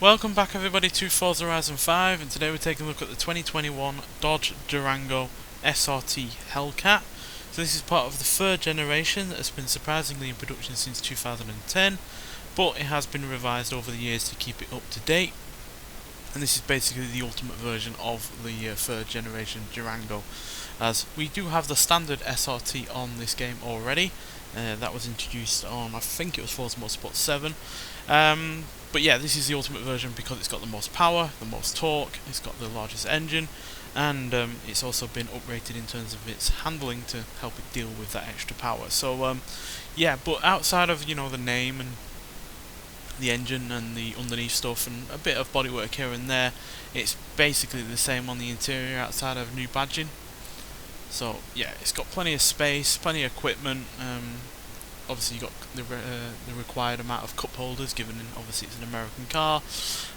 Welcome back everybody to Forza Horizon 5, and today we're taking a look at the 2021 Dodge Durango SRT Hellcat. So this is part of the third generation that has been surprisingly in production since 2010, but it has been revised over the years to keep it up to date. And this is basically the ultimate version of the third generation Durango, as we do have the standard SRT on this game already. That was introduced on, I think it was Forza Motorsport 7. But yeah, this is the ultimate version because it's got the most power, the most torque, it's got the largest engine, and it's also been upgraded in terms of its handling to help it deal with that extra power. So yeah, but outside of the name and the engine and the underneath stuff and a bit of bodywork here and there, it's basically the same on the interior outside of new badging. So yeah, it's got plenty of space, plenty of equipment. Obviously you got the required amount of cup holders, given obviously it's an American car.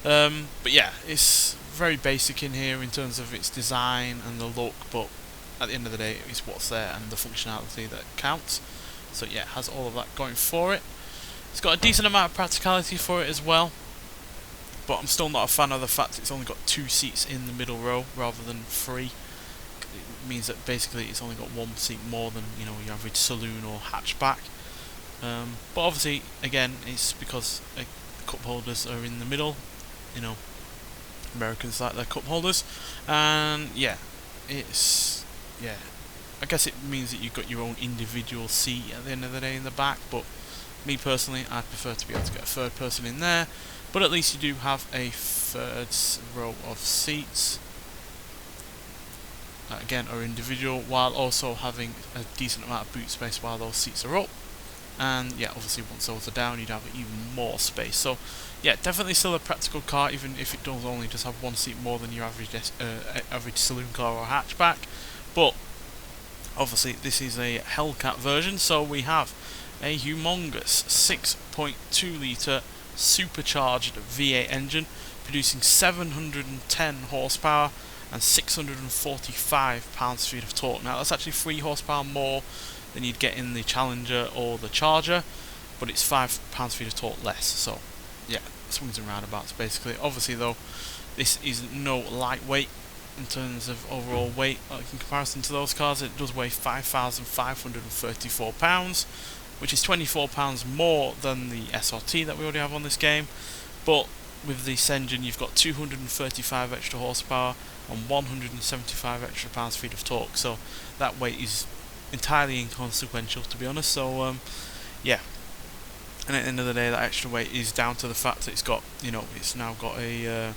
But yeah, it's very basic in here in terms of its design and the look, but at the end of the day it's what's there and the functionality that counts. So yeah, it has all of that going for it. It's got a decent amount of practicality for it as well, but I'm still not a fan of the fact it's only got 2 seats in the middle row rather than 3. It means that basically it's only got 1 seat more than your average saloon or hatchback. But obviously, again, it's because cup holders are in the middle. Americans like their cup holders, and yeah, I guess it means that you've got your own individual seat at the end of the day in the back. But me personally, I'd prefer to be able to get a third person in there. But at least you do have a third row of seats that again are individual, while also having a decent amount of boot space while those seats are up. And yeah, obviously once those are down, you'd have even more space. So yeah, definitely still a practical car, even if it does only just have 1 seat more than your average saloon car or hatchback. But obviously this is a Hellcat version, so we have a humongous 6.2 litre supercharged V8 engine producing 710 horsepower and 645 pounds-feet of torque. Now that's actually 3 horsepower more than you'd get in the Challenger or the Charger, but it's 5 pounds-feet of torque less. So yeah, swings and roundabouts basically. Obviously though, this is no lightweight in terms of overall weight. In comparison to those cars, it does weigh 5,534 pounds, which is 24 pounds more than the SRT that we already have on this game. But with this engine, you've got 235 extra horsepower and 175 extra pounds-feet of torque. So that weight is entirely inconsequential, to be honest. So yeah, and at the end of the day, that extra weight is down to the fact that it's got, it's now got a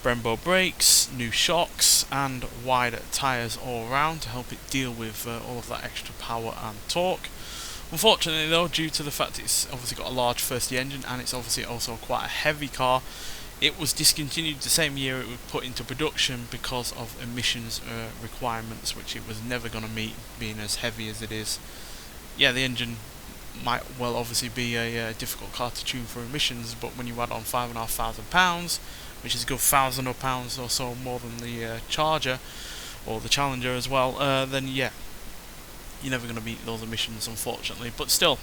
Brembo brakes, new shocks, and wider tyres all around to help it deal with all of that extra power and torque. Unfortunately though, due to the fact it's obviously got a large first year engine and it's obviously also quite a heavy car, it was discontinued the same year it was put into production because of emissions requirements, which it was never going to meet, being as heavy as it is. Yeah, the engine might well obviously be a difficult car to tune for emissions, but when you add on £5,500, which is a good £1,000 or so more than the Charger or the Challenger as well, then yeah, you're never going to meet those emissions, unfortunately. But still,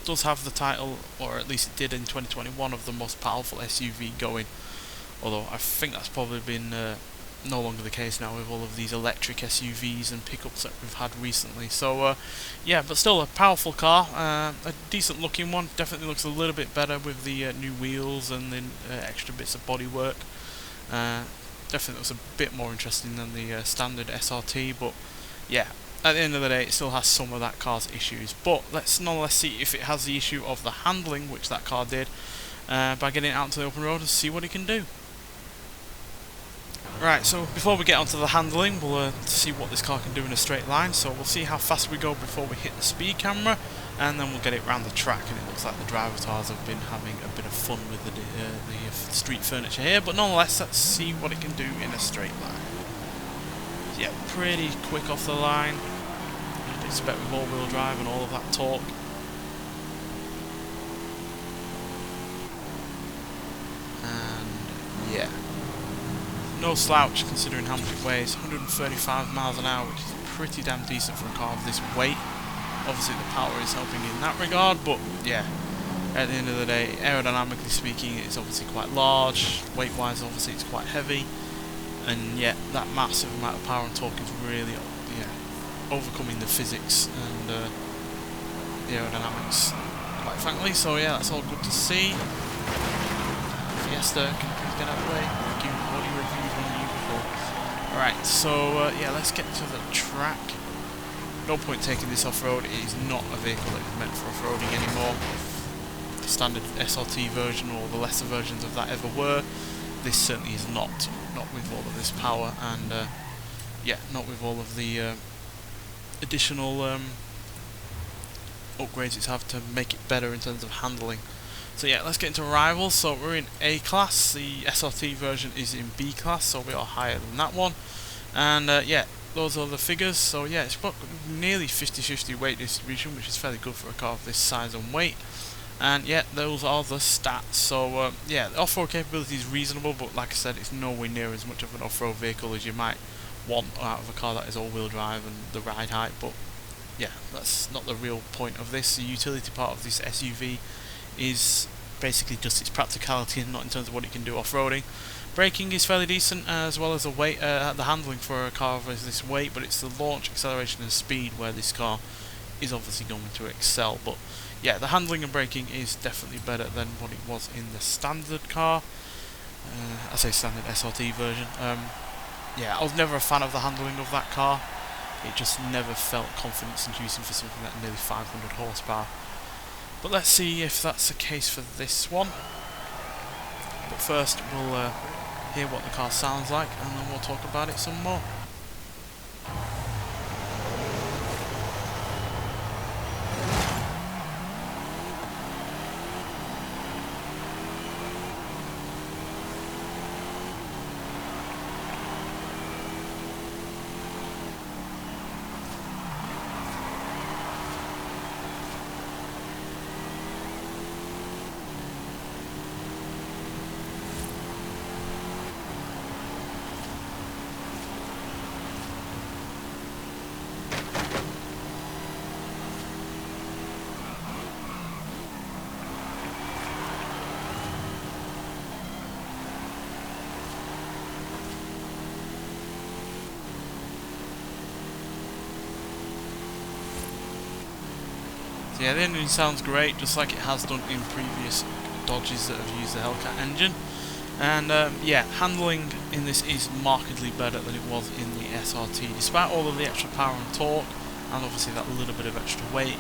does have the title, or at least it did in 2021, of the most powerful SUV going, although I think that's probably been no longer the case now with all of these electric SUVs and pickups that we've had recently. So yeah, but still a powerful car, a decent looking one. Definitely looks a little bit better with the new wheels and the extra bits of bodywork. Definitely looks a bit more interesting than the standard SRT, but yeah, at the end of the day, it still has some of that car's issues. But let's nonetheless see if it has the issue of the handling, which that car did, by getting it out to the open road and see what it can do. Right, so before we get onto the handling, we'll see what this car can do in a straight line. So we'll see how fast we go before we hit the speed camera, and then we'll get it round the track. And it looks like the driver tars have been having a bit of fun with the street furniture here. But nonetheless, let's see what it can do in a straight line. Yeah, pretty quick off the line. You'd expect with all-wheel drive and all of that torque. And yeah, no slouch considering how much it weighs. 135 miles an hour, which is pretty damn decent for a car of this weight. Obviously the power is helping in that regard, but yeah, At the end of the day, aerodynamically speaking, it's obviously quite large. Weight-wise, obviously, it's quite heavy. And yet, that massive amount of power and torque is really, overcoming the physics and the aerodynamics, quite frankly. So yeah, that's all good to see. Fiesta, can you please get out of the way? What reviews on you before? Alright, so yeah, let's get to the track. No point taking this off-road. It is not a vehicle that is meant for off-roading anymore. The standard SRT version or the lesser versions of that ever were. This certainly is not with all of this power, and yeah, not with all of the additional upgrades it's have to make it better in terms of handling. So yeah, let's get into rivals. So we're in A class, the SRT version is in B class, so we are higher than that one. And yeah, those are the figures. So yeah, it's got nearly 50-50 weight distribution, which is fairly good for a car of this size and weight. And yeah, those are the stats. So yeah, the off-road capability is reasonable, but like I said, it's nowhere near as much of an off-road vehicle as you might want out of a car that is all-wheel drive and the ride height. But yeah, that's not the real point of this. The utility part of this SUV is basically just its practicality and not in terms of what it can do off-roading. Braking is fairly decent, as well as the weight, the handling for a car of this weight, but it's the launch, acceleration and speed where this car is obviously going to excel. But yeah, the handling and braking is definitely better than what it was in the standard car. I say standard SRT version. Yeah, I was never a fan of the handling of that car. It just never felt confidence inducing for something that nearly 500 horsepower. But let's see if that's the case for this one. But first we'll hear what the car sounds like, and then we'll talk about it some more. Yeah, the engine sounds great, just like it has done in previous Dodges that have used the Hellcat engine. And yeah, handling in this is markedly better than it was in the SRT. Despite all of the extra power and torque, and obviously that little bit of extra weight,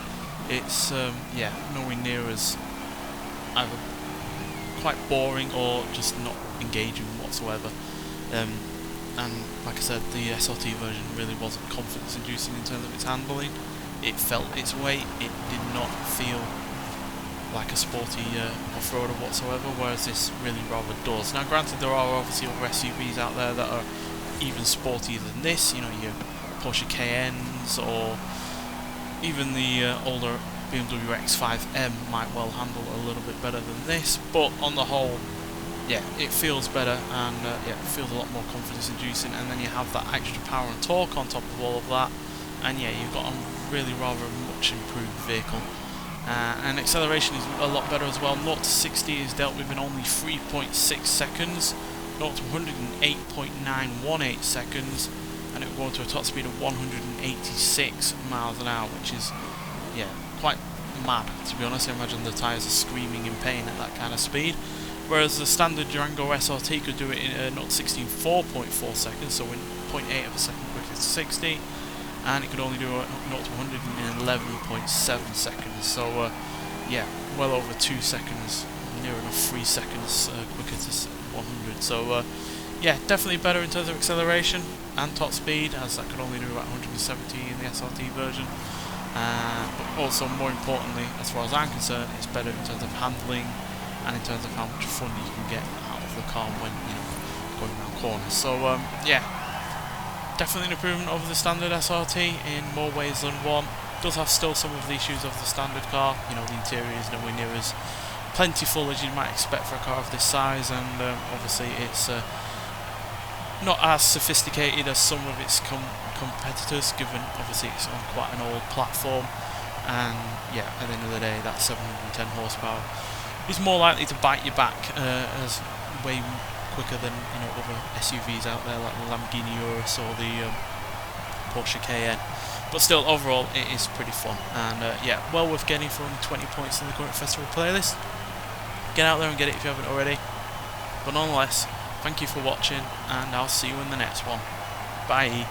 it's yeah, nowhere near as either quite boring or just not engaging whatsoever. And like I said, the SRT version really wasn't confidence inducing in terms of its handling. It felt its weight, it did not feel like a sporty off-roader whatsoever, whereas this really rather does. Now granted, there are obviously other SUVs out there that are even sportier than this, you know, your Porsche Cayennes, or even the older BMW X5M might well handle a little bit better than this, but on the whole, yeah, it feels better, and yeah, it feels a lot more confidence inducing, and then you have that extra power and torque on top of all of that, and yeah, you've got a really rather much improved vehicle. And acceleration is a lot better as well. 0 to 60 is dealt with in only 3.6 seconds, 0 to 108.918 seconds, and it will go to a top speed of 186 miles an hour, which is, yeah, quite mad, to be honest. I imagine the tyres are screaming in pain at that kind of speed. Whereas the standard Durango SRT could do it in 0 to 16 4.4 seconds, so in 0.8 of a second quicker to 60. And it could only do 0 to 100 in 11.7 seconds, so yeah, well over 2 seconds, near enough 3 seconds quicker to 100, so yeah, definitely better in terms of acceleration and top speed, as that could only do about 170 in the SRT version, but also more importantly, as far as I'm concerned, it's better in terms of handling and in terms of how much fun you can get out of the car when, you know, going around corners. So yeah, definitely an improvement over the standard SRT in more ways than one. Does have still some of the issues of the standard car. You know, the interior is nowhere near as plentiful as you might expect for a car of this size, and obviously it's not as sophisticated as some of its competitors, given obviously it's on quite an old platform. and yeah, at the end of the day, that 710 horsepower is more likely to bite you back as way quicker than other SUVs out there like the Lamborghini Urus or the Porsche Cayenne. But still, overall, it is pretty fun, and yeah, well worth getting for only 20 points in the current festival playlist. Get out there and get it if you haven't already. But nonetheless, thank you for watching, and I'll see you in the next one. Bye.